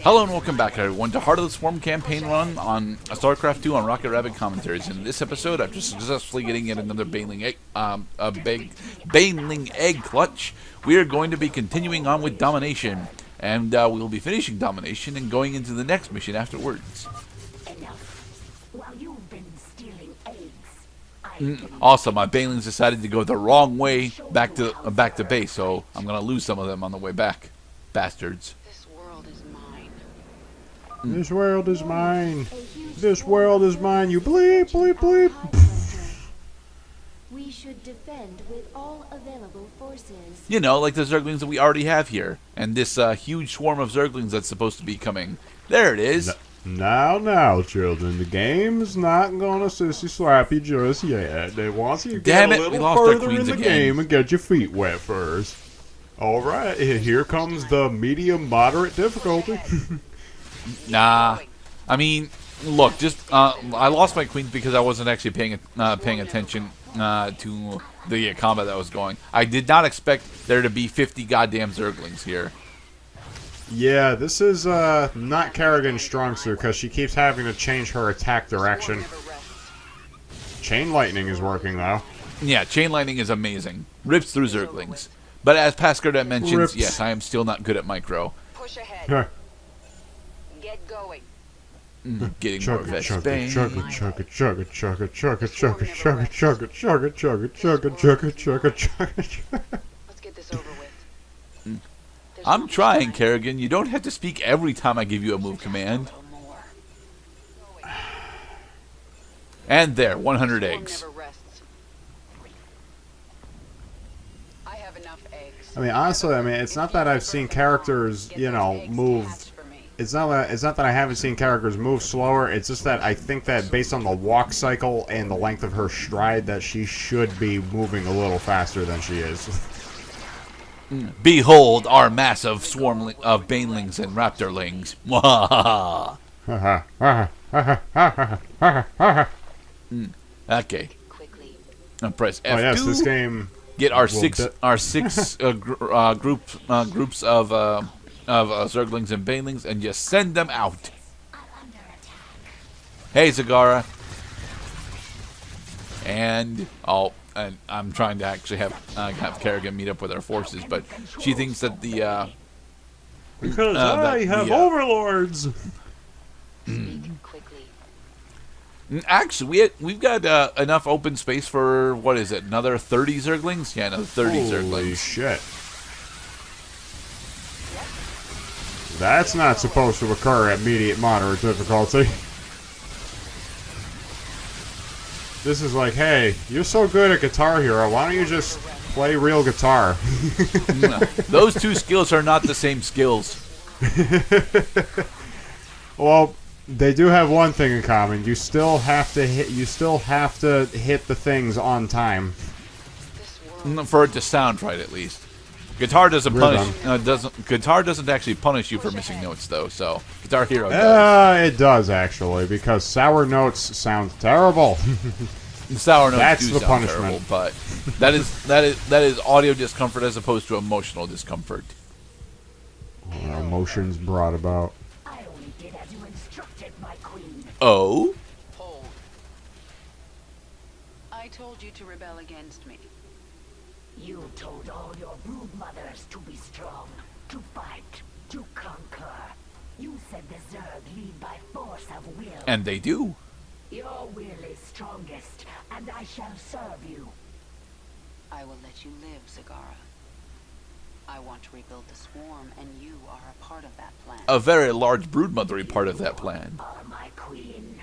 Hello and welcome back, everyone, to Heart of the Swarm campaign run on StarCraft 2 on Rocket Rabbit Commentaries. In this episode, I'm just successfully getting yet another Baneling egg, Baneling egg clutch. We are going to be continuing on with Domination, and we will be finishing Domination and going into the next mission afterwards. While you've been stealing eggs, Also, my Banelings decided to go the wrong way back to base, so I'm gonna lose some of them on the way back, bastards. This world is mine. This world is mine. This world is mine. You bleep, bleep, bleep. we should defend with all available forces. You know, like the Zerglings that we already have here, and this huge swarm of Zerglings that's supposed to be coming. There it is. Now, children, the game's not gonna sissy slap you just yet. They want you to Damn get it, a we little lost our further in queens the again. game and get your feet wet first. Alright, here comes the medium moderate difficulty. Nah, I mean, look, just I lost my queens because I wasn't actually paying attention to the combat that was going. I did not expect there to be 50 goddamn Zerglings here. Yeah, this is not Kerrigan's strong suit because she keeps having to change her attack direction. Chain lightning is working though. Yeah, chain lightning is amazing. Rips through Zerglings. But as Pascardet mentions, Rips. yes, I am still not good at micro. Push ahead. Huh. Get going. Getting more Chugga, Vespane. chugga, chugga, chugga, chugga, chugga, chugga, chugga, chugga, chugga, chugga, chugga, chugga, chugga, chugga. Let's get this over with. There's I'm no trying, time. Kerrigan. You don't have to speak every time I give you a move command. A little more. And there, 100 Swarm eggs. never rests. I have enough eggs. I mean, honestly, it's not that I've seen characters, you know, move. It's not that I haven't seen characters move slower. It's just that I think that based on the walk cycle and the length of her stride, that she should be moving a little faster than she is. Behold our massive swarm of Banelings and Raptorlings. Mwahaha. Okay. Quickly. Now press F2. Oh yes, this game. Get our will six groups of Zerglings and Banelings and just send them out. Hey, Zagara. And I'm trying to actually have Kerrigan meet up with our forces, but she thinks that the Because that I have the, overlords. Quickly. actually we've got enough open space for what is it? Another 30 Zerglings? Yeah, another 30 Holy Zerglings. shit. That's not supposed to occur at medium moderate difficulty. This is like, hey, you're so good at Guitar Hero, why don't you just play real guitar? Those two skills are not the same skills. Well, they do have one thing in common. You still have to hit the things on time. This world. For it to sound right, at least. Guitar doesn't punish. Rhythm. Guitar doesn't actually punish you for missing notes, though. So Guitar Hero does. It does actually, because sour notes sound terrible. Sour notes That's do the sound punishment. terrible, but that is audio discomfort as opposed to emotional discomfort. Emotions brought about. I only did as you instructed, my queen. Oh, Hold. I told you to rebel against me. You told all your brood mothers to be strong, to fight, to conquer. You said the Zerg lead by force of will. and they do. Your will is strongest, and I shall serve you. I will let you live, Zagara. I want to rebuild the swarm, and you are a part of that plan. A very large broodmothery part of that plan. Are my queen.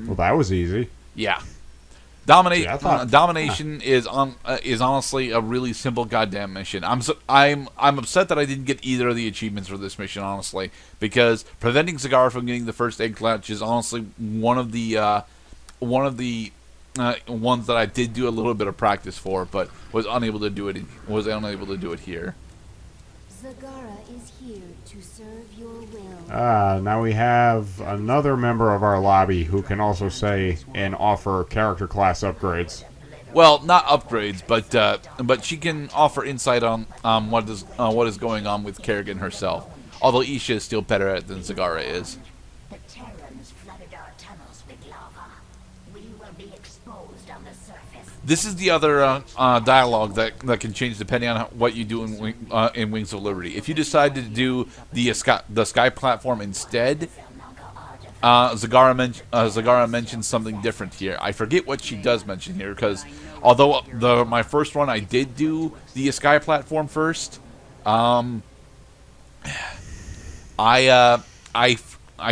Well, that was easy. Yeah. Yeah, I thought- Domination is honestly a really simple goddamn mission. I'm upset that I didn't get either of the achievements for this mission, honestly, because preventing Zagara from getting the first egg clutch is honestly one of the ones that I did do a little bit of practice for, but was unable to do it here. Zagara is here to serve your will. Now we have another member of our lobby who can also say and offer character class upgrades. Well, not upgrades, but she can offer insight on what is going on with Kerrigan herself. Although Isha is still better at it than Zagara is. The Terrans flooded our tunnels with lava. We will be exposed on the surface. This is the other dialogue that can change depending on what you do in Wings of Liberty. If you decide to do the sky platform instead, Zagara mentions something different here. I forget what she does mention here, because although my first run I did do the sky platform first, I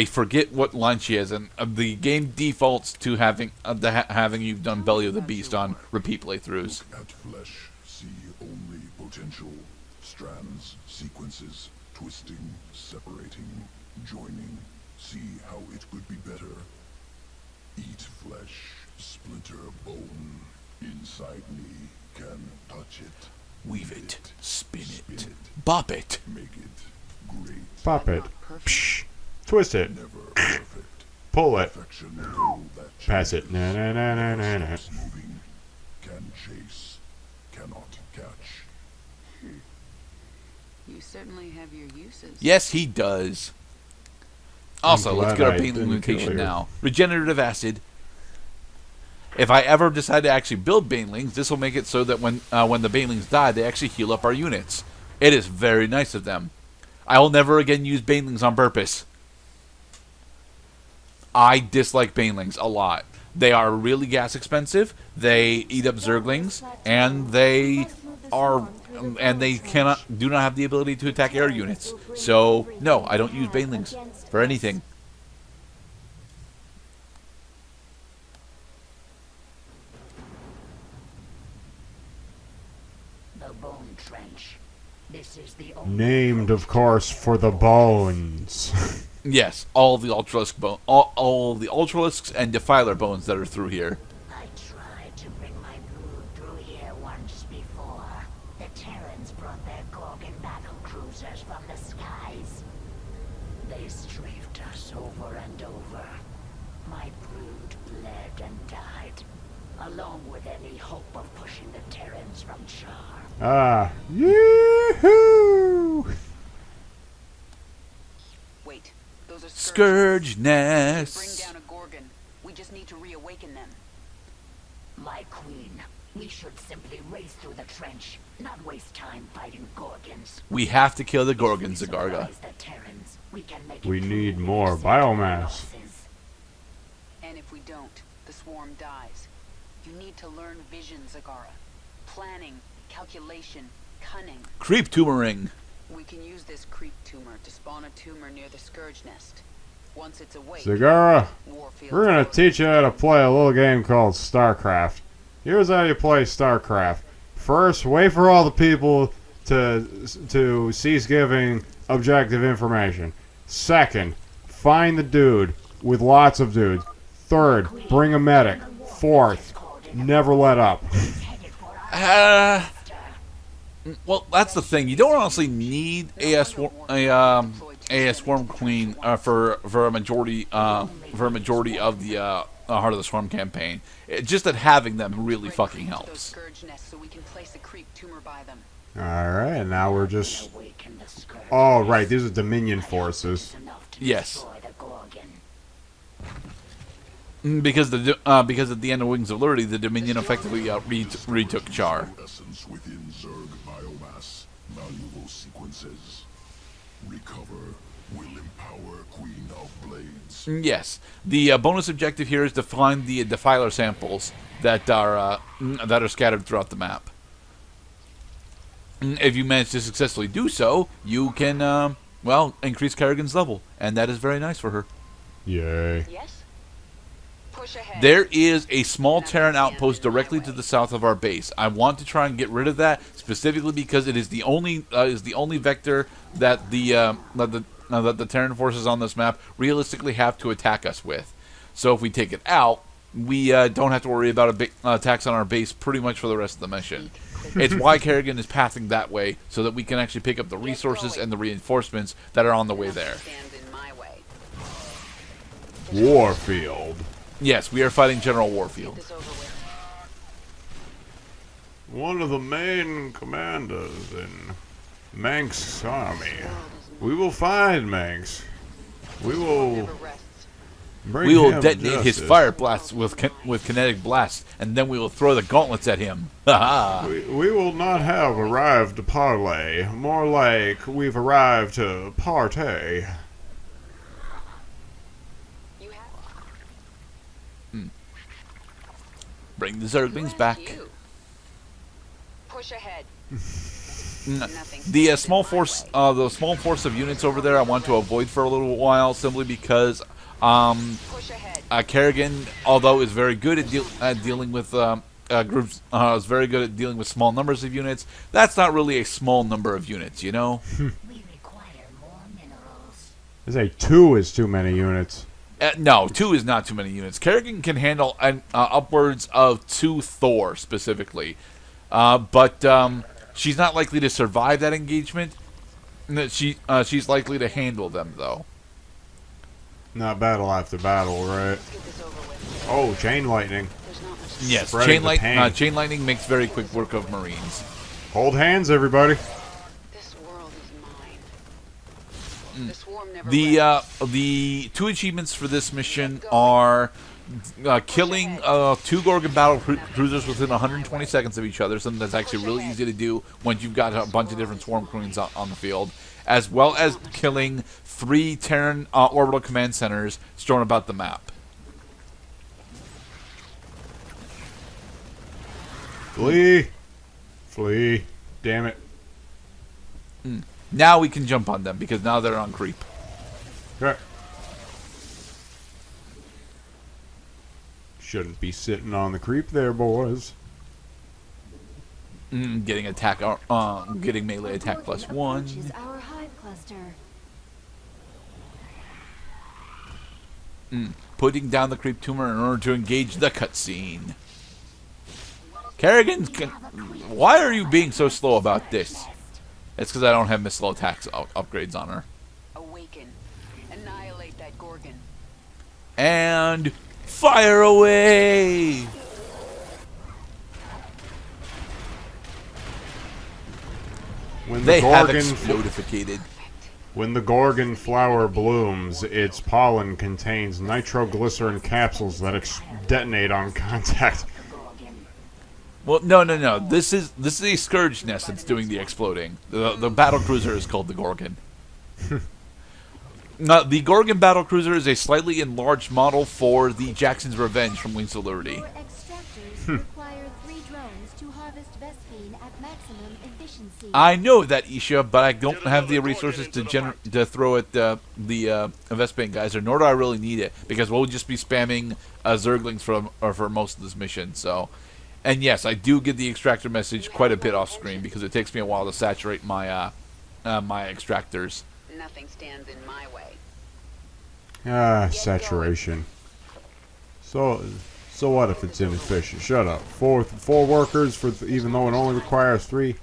forget what line she has, and the game defaults to having you've done Belly of the Beast on repeat playthroughs. Look at flesh, see only potential strands, sequences, twisting, separating, joining. See how it could be better. Eat flesh, splinter bone. Inside me can touch it. Weave it, spin it, bop it. Make it great. Pop it. Psh. Twist it. Never perfect. Pull it. Perfection, though, that Pass it. Na na na na na na. is moving, can chase, cannot catch. You certainly have your uses. Yes, he does. Also, let's glad get our I Baneling didn't kill mutation you. now. Regenerative acid. If I ever decide to actually build Banelings, this will make it so that when the Banelings die, they actually heal up our units. It is very nice of them. I will never again use Banelings on purpose. I dislike Banelings a lot. They are really gas expensive. They eat up Zerglings, and they do not have the ability to attack air units. So no, I don't use Banelings for anything. The Bone Trench. This is the only Named, of course, for the bones. Yes, all of the all of the Ultralisks and Defiler bones that are through here. I tried to bring my brood through here once before. The Terrans brought their Gorgon Battlecruisers from the skies. They strafed us over and over. My brood bled and died, along with any hope of pushing the Terrans from Char. Ah. Yoo-hoo! Wait, those are Scourge To bring nests. down a Gorgon, we just need to reawaken them. My queen, we should simply race through the trench, not waste time fighting Gorgons. We have to kill the Gorgons, Zagara. Surprise the Terrans. We can make We it need through more with biomass. losses. And if we don't, the swarm dies. You need to learn vision, Zagara. Planning, calculation, cunning. Creep tumoring. We can use this creep tumor to spawn a tumor near the Scourge nest. Once it's awake, Zagara, Warfield. we're gonna teach you how to play a little game called StarCraft. Here's how you play StarCraft. First, wait for all the people to cease giving objective information. Second, find the dude with lots of dudes. Third, bring a medic. Fourth, never let up. Well, that's the thing. You don't honestly need AS Swarm Queen for a majority of the Heart of the Swarm campaign. It's just that having them really fucking Those helps. Scourge nests so we can place a creep tumor by them. Alright, now we're just... Awaken the Scourge Oh, right, these are Dominion forces. enough to Yes. destroy the Gorgon. Because at the end of Wings of Liberty, the Dominion effectively retook Char. Essence within Zerg biomass, valuable sequences. Recover will empower Queen of Blades. Yes, the bonus objective here is to find the Defiler samples that are scattered throughout the map. If you manage to successfully do so, you can increase Kerrigan's level, and that is very nice for her. Yay. Yes? Push ahead. There is a small Terran outpost directly to the south of our base. I want to try and get rid of that specifically because it is the only vector that the Terran forces on this map realistically have to attack us with. So if we take it out, we don't have to worry about attacks on our base pretty much for the rest of the mission. It's why Kerrigan is pathing that way so that we can actually pick up the resources and the reinforcements that are on the way there. Stand in my way. Warfield. Yes, we are fighting General Warfield. This over with. one of the main commanders in Manx's army. We will find Manx. We will Never rests. bring We will him detonate his justice. fire blasts with kinetic blasts, and then we will throw the gauntlets at him. Ha We will not have arrived to parley. More like we've arrived to partay. You have Bring the Zerglings back. you. Push ahead. The small force of units over there, I want to avoid for a little while, simply because Push ahead. Kerrigan, although is very good at dealing with groups, is very good at dealing with small numbers of units. That's not really a small number of units, you know. We require more minerals. I say 2 is too many units. No, 2 is not too many units. Kerrigan can handle upwards of 2 Thor specifically, but she's not likely to survive that engagement. She's likely to handle them though. Not battle after battle, right? Let's get this over with. Oh, chain lightning. There's not much. Yes, Spreading the pain. chain lightning makes very quick work of Marines. Hold hands, everybody. This world is mine. The swarm never The rests. the 2 achievements for this mission are killing 2 Gorgon Battlecruisers within 120 seconds of each other, something that's actually really easy to do once you've got a bunch of different swarm queens on the field, as well as killing 3 Terran orbital command centers strewn about the map. Flee. Flee. Damn it. Now we can jump on them because now they're on creep. Okay. Shouldn't be sitting on the creep there, boys. Getting getting melee attack +1. Approaches our hive cluster. Putting down the creep tumor in order to engage the cutscene. Kerrigan, why are you being so slow about this? It's because I don't have missile attacks upgrades on her. Awaken. Annihilate that Gorgon. And fire away! When They the have Gorgon explodificated. When the Gorgon flower blooms, its pollen contains nitroglycerin capsules that detonate on contact. Well, no. This is a scourge nest that's doing the exploding. The battle cruiser is called the Gorgon. The Gorgon Battlecruiser is a slightly enlarged model for the Jackson's Revenge from Wings of Liberty. Your extractors require 3 drones to harvest Vespene at maximum efficiency. I know that, Isha, but I don't have the resources to throw at the Vespane geyser, nor do I really need it, because we'll just be spamming Zerglings for most of this mission. So, and yes, I do get the extractor message quite a bit off screen because it takes me a while to saturate my my extractors. Nothing stands in my way. Saturation. So what if it's inefficient? Shut up. Four workers for even though it only requires 3.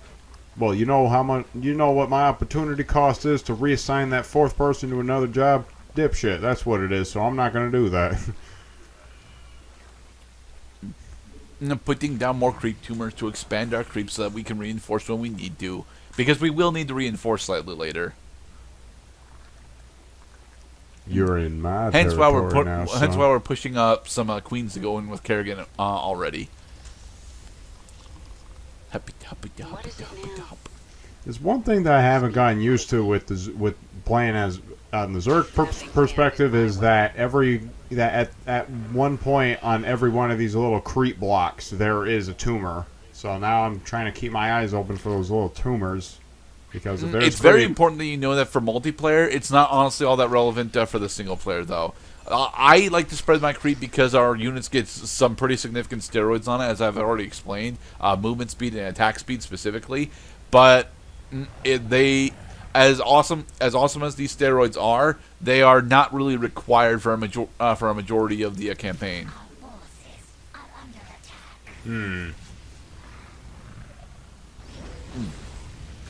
Well, you know how much. You know what my opportunity cost is to reassign that 4th person to another job. Dipshit. That's what it is. So I'm not gonna do that. Putting down more creep tumors to expand our creep so that we can reinforce when we need to, because we will need to reinforce slightly later. You're in my Hence why territory we're pushing up some queens to go in with Kerrigan already. What is it now? There's one thing that I haven't gotten used to with playing as on the Zerg perspective is that at one point on every one of these little creep blocks there is a tumor. So now I'm trying to keep my eyes open for those little tumors because if there's It's very important that you know that for multiplayer. It's not honestly all that relevant for the single player though. I like to spread my creep because our units get some pretty significant steroids on it, as I've already explained, movement speed and attack speed specifically. But as awesome as these steroids are, they are not really required for a majority of the campaign. Our forces are under attack.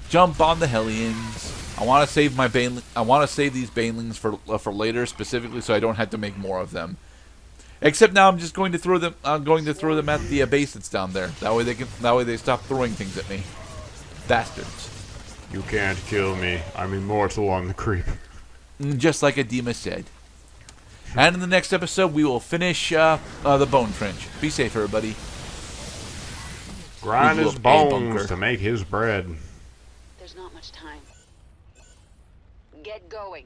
Jump on the Hellions. I want to save these Banelings for later, specifically so I don't have to make more of them. Except now I'm just going to throw them. I'm going to throw them at the base that's down there. That way they can. That way they stop throwing things at me. Bastards. You can't kill me. I'm immortal on the creep. Just like Adema said. And in the next episode, we will finish the Bone Trench. Be safe, everybody. Grind his bones to make his bread. There's not much time. Get going.